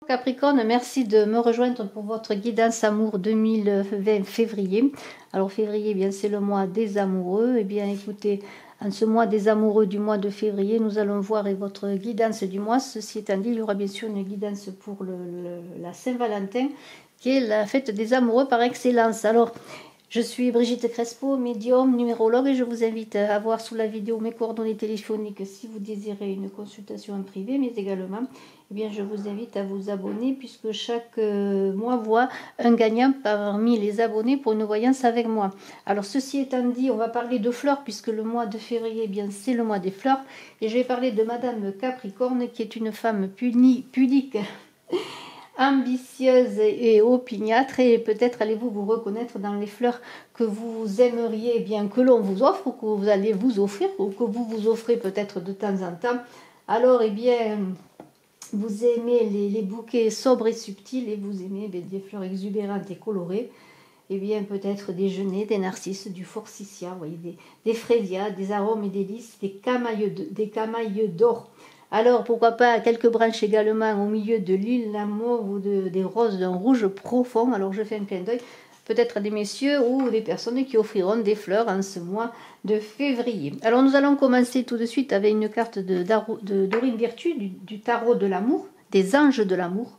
Capricorne, merci de me rejoindre pour votre guidance amour 2020 février. Alors février, eh bien c'est le mois des amoureux. Eh bien écoutez, en ce mois des amoureux du mois de février, nous allons voir votre guidance du mois. Ceci étant dit, il y aura bien sûr une guidance pour la Saint-Valentin, qui est la fête des amoureux par excellence. Alors, je suis Brigitte Crespo, médium, numérologue, et je vous invite à voir sous la vidéo mes coordonnées téléphoniques si vous désirez une consultation en privé, mais également, eh bien, je vous invite à vous abonner puisque chaque mois voit un gagnant parmi les abonnés pour une voyance avec moi. Alors, ceci étant dit, on va parler de fleurs puisque le mois de février, eh bien, c'est le mois des fleurs, et je vais parler de Madame Capricorne qui est une femme pudique, ambitieuse et opiniâtre, et peut-être allez-vous vous reconnaître dans les fleurs que vous aimeriez bien que l'on vous offre ou que vous allez vous offrir ou que vous vous offrez peut-être de temps en temps. Alors eh bien vous aimez les bouquets sobres et subtils et vous aimez des fleurs exubérantes et colorées. Eh bien peut-être des genêts, des narcisses, du forsythia, vous voyez, des frésias, des arômes et des lys, des camailles d'or. Alors, pourquoi pas quelques branches également au milieu de l'île, la mauve ou des roses d'un rouge profond. Alors, je fais un clin d'œil peut-être à des messieurs ou des personnes qui offriront des fleurs en ce mois de février. Alors, nous allons commencer tout de suite avec une carte de Dorine Virtue, du tarot de l'amour, des anges de l'amour.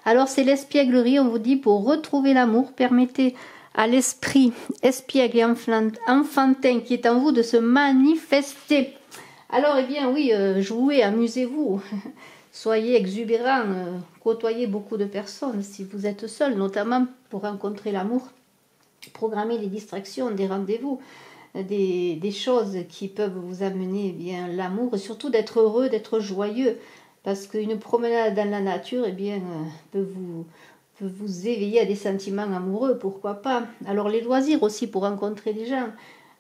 Alors, c'est l'espièglerie, on vous dit, pour retrouver l'amour, permettez à l'esprit espiègle et enfantin qui est en vous de se manifester. Alors, eh bien, oui, jouez, amusez-vous, soyez exubérants, côtoyez beaucoup de personnes si vous êtes seul, notamment pour rencontrer l'amour. Programmez des distractions, des rendez-vous, des choses qui peuvent vous amener eh bien l'amour, et surtout d'être heureux, d'être joyeux, parce qu'une promenade dans la nature eh bien, peut vous éveiller à des sentiments amoureux, pourquoi pas. Alors, les loisirs aussi pour rencontrer des gens.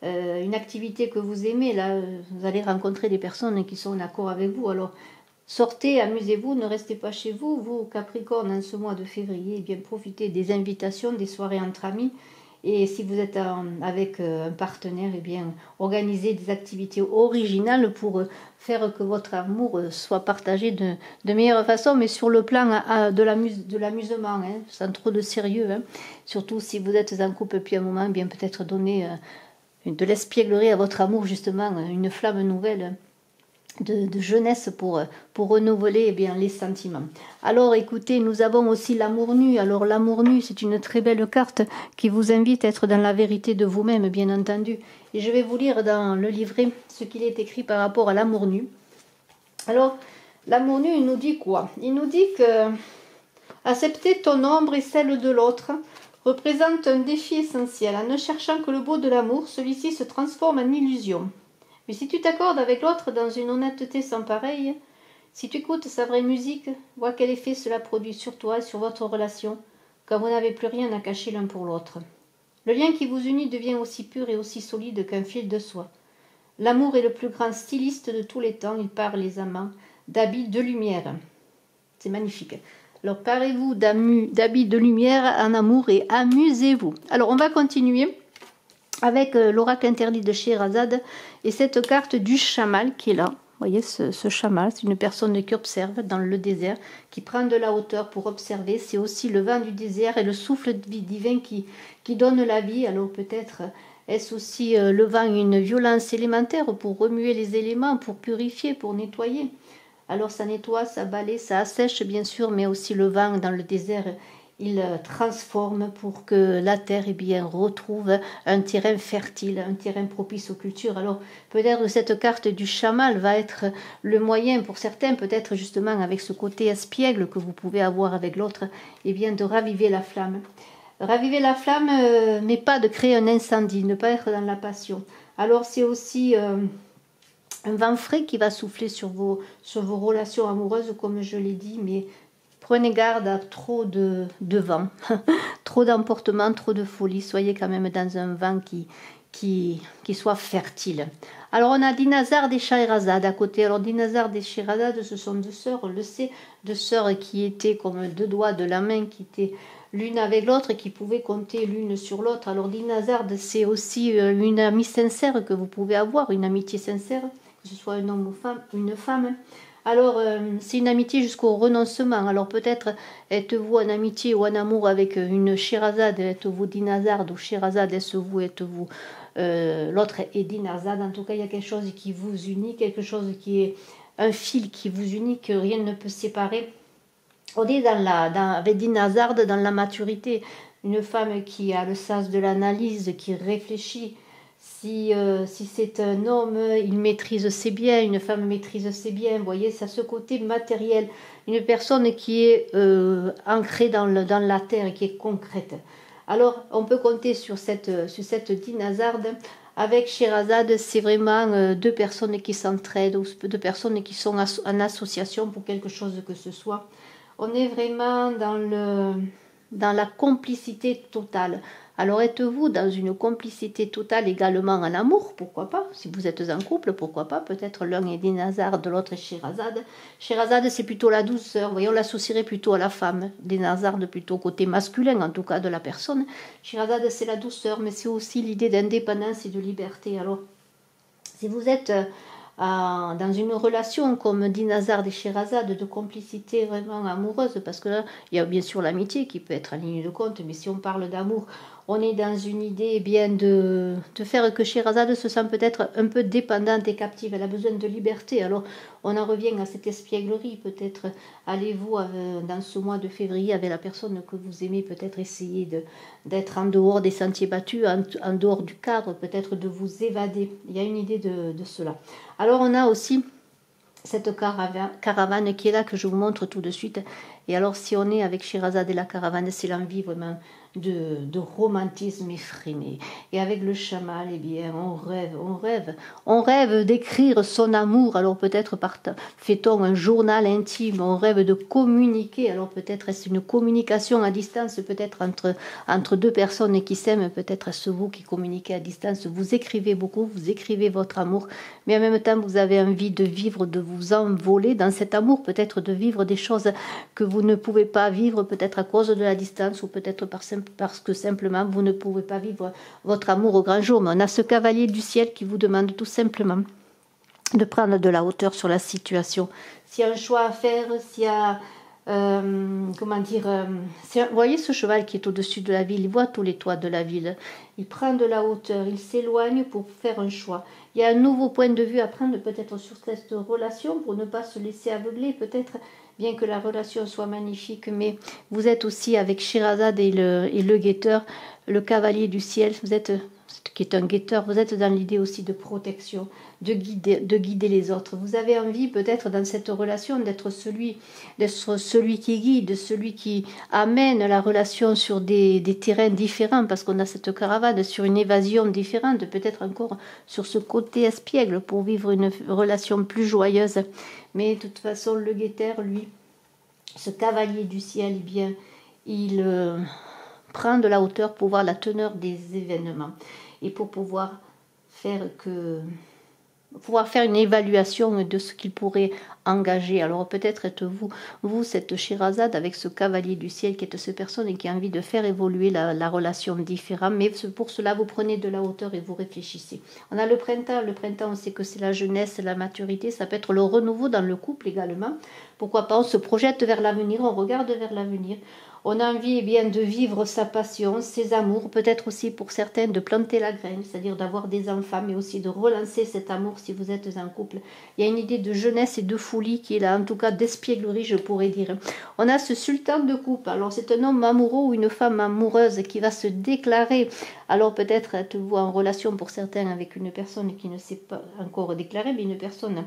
Une activité que vous aimez, là, vous allez rencontrer des personnes qui sont en accord avec vous. Alors, sortez, amusez-vous, ne restez pas chez vous. Vous, Capricorne, en ce mois de février, eh bien, profitez des invitations, des soirées entre amis. Et si vous êtes avec un partenaire, eh bien, organisez des activités originales pour faire que votre amour soit partagé de meilleure façon, mais sur le plan de l'amusement, hein, sans trop de sérieux. Hein. Surtout si vous êtes en couple depuis un moment, eh bien peut-être donner de l'espièglerie à votre amour, justement, une flamme nouvelle de jeunesse pour renouveler eh bien, les sentiments. Alors écoutez, nous avons aussi l'amour nu. Alors l'amour nu, c'est une très belle carte qui vous invite à être dans la vérité de vous-même, bien entendu. Et je vais vous lire dans le livret ce qu'il est écrit par rapport à l'amour nu. Alors, l'amour nu, il nous dit quoi? Il nous dit que accepter ton ombre et celle de l'autre représente un défi essentiel. En ne cherchant que le beau de l'amour, celui-ci se transforme en illusion. Mais si tu t'accordes avec l'autre dans une honnêteté sans pareille, si tu écoutes sa vraie musique, vois quel effet cela produit sur toi et sur votre relation, quand vous n'avez plus rien à cacher l'un pour l'autre. Le lien qui vous unit devient aussi pur et aussi solide qu'un fil de soie. L'amour est le plus grand styliste de tous les temps, il parle les amants d'habits de lumière. C'est magnifique. Alors, parez-vous d'habits de lumière en amour et amusez-vous. Alors, on va continuer avec l'oracle interdit de Scheherazade et cette carte du chamal qui est là. Vous voyez, ce chamal, c'est une personne qui observe dans le désert, qui prend de la hauteur pour observer. C'est aussi le vent du désert et le souffle divin qui donne la vie. Alors, peut-être est-ce aussi le vent une violence élémentaire pour remuer les éléments, pour purifier, pour nettoyer. Alors ça nettoie, ça balaie, ça assèche bien sûr, mais aussi le vent dans le désert, il transforme pour que la terre eh bien, retrouve un terrain fertile, un terrain propice aux cultures. Alors peut-être que cette carte du chamal va être le moyen pour certains, peut-être justement avec ce côté espiègle que vous pouvez avoir avec l'autre, eh bien de raviver la flamme. Raviver la flamme, mais pas de créer un incendie, ne pas être dans la passion. Alors c'est aussi un vent frais qui va souffler sur vos relations amoureuses, comme je l'ai dit, mais prenez garde à trop de vent, trop d'emportement, trop de folie. Soyez quand même dans un vent qui soit fertile. Alors on a Dinazar et Scheherazade à côté. Alors Dinazar et Scheherazade, ce sont deux sœurs, on le sait, deux sœurs qui étaient comme deux doigts de la main, qui étaient l'une avec l'autre et qui pouvaient compter l'une sur l'autre. Alors Dinazar, c'est aussi une amie sincère que vous pouvez avoir, une amitié sincère, que ce soit un homme ou une femme. Alors, c'est une amitié jusqu'au renoncement. Alors, peut-être êtes-vous en amitié ou en amour avec une Sherazade, êtes-vous Dinazard, ou Sherazade, êtes-vous l'autre est Dinarzade. En tout cas, il y a quelque chose qui vous unit, quelque chose qui est un fil qui vous unit, que rien ne peut séparer. On est avec Dinarzade dans la maturité. Une femme qui a le sens de l'analyse, qui réfléchit. Si c'est un homme, il maîtrise ses biens, une femme maîtrise ses biens. Vous voyez, c'est à ce côté matériel. Une personne qui est ancrée dans la terre et qui est concrète. Alors, on peut compter sur cette Dinazarde. Avec Sherazade, c'est vraiment deux personnes qui s'entraident, ou deux personnes qui sont en association pour quelque chose que ce soit. On est vraiment dans la complicité totale. Alors êtes-vous dans une complicité totale également en amour? Pourquoi pas? Si vous êtes en couple, pourquoi pas? Peut-être l'un est Dinazard, l'autre est Sherazade. Sherazade, c'est plutôt la douceur. Voyons, on l'associerait plutôt à la femme. Dinazard, plutôt côté masculin, en tout cas, de la personne. Sherazade, c'est la douceur, mais c'est aussi l'idée d'indépendance et de liberté. Alors, si vous êtes dans une relation comme Dinazard et Sherazade, de complicité vraiment amoureuse, parce que là, il y a bien sûr l'amitié qui peut être en ligne de compte, mais si on parle d'amour, on est dans une idée bien de faire que Sherazade se sent peut-être un peu dépendante et captive. Elle a besoin de liberté. Alors, on en revient à cette espièglerie. Peut-être allez-vous dans ce mois de février avec la personne que vous aimez, peut-être essayer d'être en dehors des sentiers battus, en dehors du cadre, peut-être de vous évader. Il y a une idée de cela. Alors, on a aussi cette caravane qui est là, que je vous montre tout de suite. Et alors, si on est avec Sherazade et la caravane, c'est l'envie vraiment de romantisme effréné. Et avec le chamal, eh bien, on rêve d'écrire son amour. Alors peut-être fait-on un journal intime, on rêve de communiquer. Alors peut-être est-ce une communication à distance, peut-être entre deux personnes qui s'aiment, peut-être est-ce vous qui communiquez à distance. Vous écrivez beaucoup, vous écrivez votre amour, mais en même temps vous avez envie de vivre, de vous envoler dans cet amour, peut-être de vivre des choses que vous ne pouvez pas vivre, peut-être à cause de la distance, ou peut-être parce que simplement vous ne pouvez pas vivre votre amour au grand jour. Mais on a ce cavalier du ciel qui vous demande tout simplement de prendre de la hauteur sur la situation. S'il y a un choix à faire, s'il y a vous voyez ce cheval qui est au-dessus de la ville, il voit tous les toits de la ville, il prend de la hauteur, il s'éloigne pour faire un choix. Il y a un nouveau point de vue à prendre peut-être sur cette relation pour ne pas se laisser aveugler, peut-être, bien que la relation soit magnifique, mais vous êtes aussi avec Sherazade et le guetteur, le cavalier du ciel, vous êtes, qui est un guetteur, vous êtes dans l'idée aussi de protection, de guider les autres. Vous avez envie peut-être dans cette relation d'être celui qui guide, celui qui amène la relation sur des terrains différents, parce qu'on a cette caravane sur une évasion différente, peut-être encore sur ce côté espiègle pour vivre une relation plus joyeuse. Mais de toute façon, le guetteur, lui, ce cavalier du ciel, eh bien, il prend de la hauteur pour voir la teneur des événements et pour pouvoir faire une évaluation de ce qu'il pourrait engager. Alors peut-être êtes-vous, cette Sherazade avec ce cavalier du ciel qui est cette personne qui a envie de faire évoluer la relation différemment, mais pour cela vous prenez de la hauteur et vous réfléchissez. On a le printemps, on sait que c'est la jeunesse, la maturité, ça peut être le renouveau dans le couple également. Pourquoi pas, on se projette vers l'avenir, on regarde vers l'avenir. On a envie eh bien, de vivre sa passion, ses amours, peut-être aussi pour certains de planter la graine, c'est-à-dire d'avoir des enfants, mais aussi de relancer cet amour si vous êtes en couple. Il y a une idée de jeunesse et de folie qui est là, en tout cas d'espièglerie, je pourrais dire. On a ce sultan de coupe, alors c'est un homme amoureux ou une femme amoureuse qui va se déclarer. Alors peut-être êtes-vous en relation pour certains avec une personne qui ne s'est pas encore déclarée, mais une personne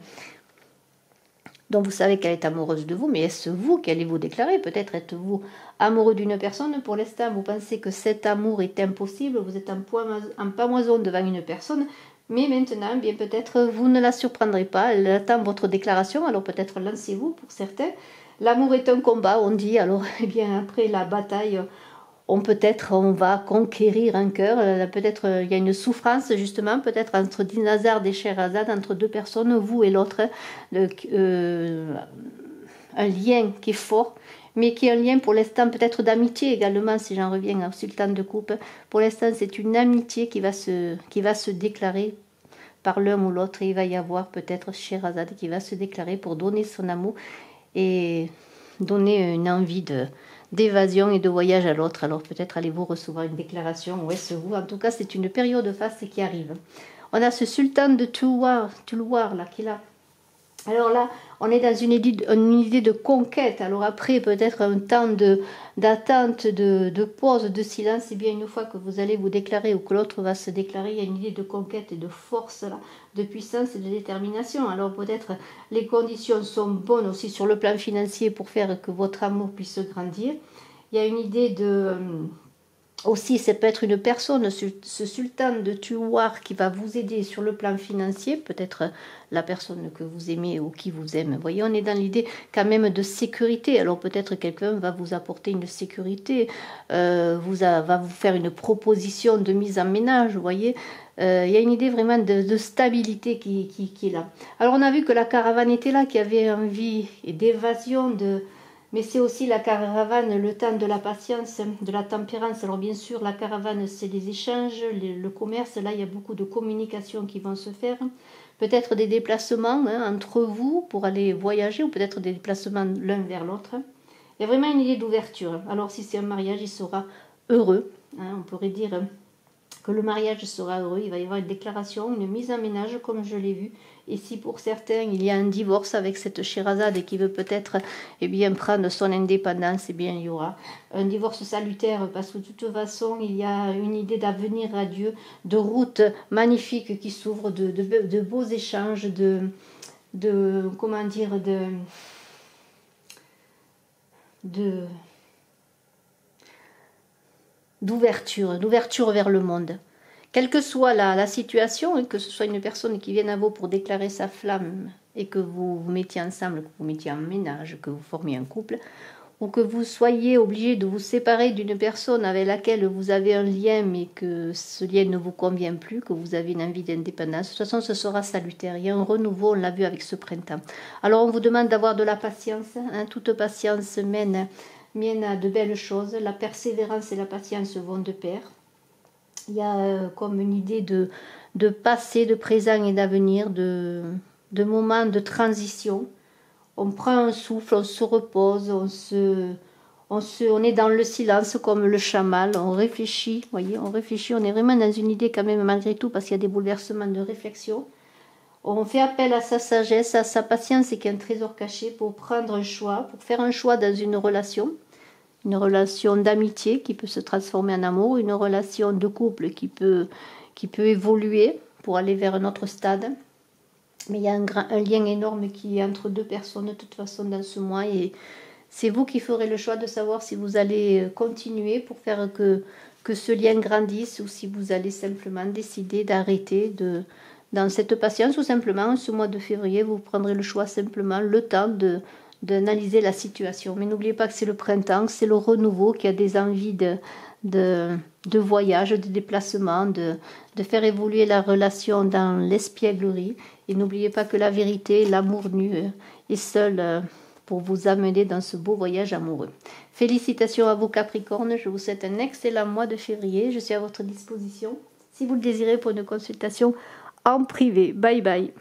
dont vous savez qu'elle est amoureuse de vous, mais est-ce vous qui allez vous déclarer? Peut-être êtes-vous amoureux d'une personne, pour l'instant vous pensez que cet amour est impossible, vous êtes en pamoison devant une personne, mais maintenant, bien peut-être vous ne la surprendrez pas, elle attend votre déclaration, alors peut-être lancez-vous pour certains. L'amour est un combat, on dit, alors eh bien après la bataille, on va conquérir un cœur, peut-être il y a une souffrance justement, peut-être entre Dinazard et Sherazade, entre deux personnes, vous et l'autre, un lien qui est fort, mais qui est un lien pour l'instant peut-être d'amitié également, si j'en reviens au sultan de coupe. Pour l'instant c'est une amitié qui va se déclarer par l'un ou l'autre. Et il va y avoir peut-être Scheherazade qui va se déclarer pour donner son amour et donner une envie d'évasion et de voyage à l'autre. Alors peut-être allez-vous recevoir une déclaration ou est-ce vous. En tout cas, c'est une période faste qui arrive. On a ce sultan de Tulwar là qui est là. Alors là, on est dans une idée de conquête. Alors après, peut-être un temps d'attente, de pause, de silence. Et bien une fois que vous allez vous déclarer ou que l'autre va se déclarer, il y a une idée de conquête et de force, là, de puissance et de détermination. Alors peut-être les conditions sont bonnes aussi sur le plan financier pour faire que votre amour puisse grandir. Il y a une idée de... Aussi, ça peut être une personne, ce sultan de Tulwar qui va vous aider sur le plan financier, peut-être la personne que vous aimez ou qui vous aime. Vous voyez, on est dans l'idée quand même de sécurité. Alors peut-être quelqu'un va vous apporter une sécurité, va vous faire une proposition de mise en ménage, vous voyez. Il y a une idée vraiment de stabilité qui est là. Alors on a vu que la caravane était là, qui avait envie d'évasion, mais c'est aussi la caravane, le temps de la patience, de la tempérance. Alors bien sûr, la caravane, c'est les échanges, le commerce. Là, il y a beaucoup de communication qui vont se faire. Peut-être des déplacements entre vous pour aller voyager, ou peut-être des déplacements l'un vers l'autre. Il y a vraiment une idée d'ouverture. Alors si c'est un mariage, il sera heureux. On pourrait dire que le mariage sera heureux. Il va y avoir une déclaration, une mise en ménage, comme je l'ai vu. Et si pour certains, il y a un divorce avec cette Scheherazade et qui veut peut-être prendre son indépendance, il y aura un divorce salutaire parce que de toute façon, il y a une idée d'avenir radieux, de routes magnifiques qui s'ouvrent, de beaux échanges, d'ouverture vers le monde. Quelle que soit la situation, que ce soit une personne qui vienne à vous pour déclarer sa flamme et que vous vous mettiez ensemble, que vous mettiez en ménage, que vous formiez un couple, ou que vous soyez obligé de vous séparer d'une personne avec laquelle vous avez un lien mais que ce lien ne vous convient plus, que vous avez une envie d'indépendance, de toute façon ce sera salutaire. Il y a un renouveau, on l'a vu avec ce printemps. Alors on vous demande d'avoir de la patience, toute patience mène à de belles choses, la persévérance et la patience vont de pair. Il y a comme une idée de passé, de présent et d'avenir, de moments de transition. On prend un souffle, on se repose, on est dans le silence comme le chamal, on réfléchit, voyez, on est vraiment dans une idée quand même malgré tout parce qu'il y a des bouleversements de réflexion. On fait appel à sa sagesse, à sa patience qui est un trésor caché pour prendre un choix, pour faire un choix dans une relation d'amitié qui peut se transformer en amour, une relation de couple qui peut évoluer pour aller vers un autre stade. Mais il y a un lien énorme qui est entre deux personnes de toute façon dans ce mois et c'est vous qui ferez le choix de savoir si vous allez continuer pour faire que ce lien grandisse ou si vous allez simplement décider d'arrêter dans cette patience ou simplement ce mois de février vous prendrez le choix simplement le temps d'analyser la situation. Mais n'oubliez pas que c'est le printemps, c'est le renouveau, qui a des envies de voyage, de déplacement, de faire évoluer la relation dans l'espièglerie. Et n'oubliez pas que la vérité, l'amour nu est seul pour vous amener dans ce beau voyage amoureux. Félicitations à vous Capricornes, je vous souhaite un excellent mois de février. Je suis à votre disposition si vous le désirez pour une consultation en privé. Bye bye.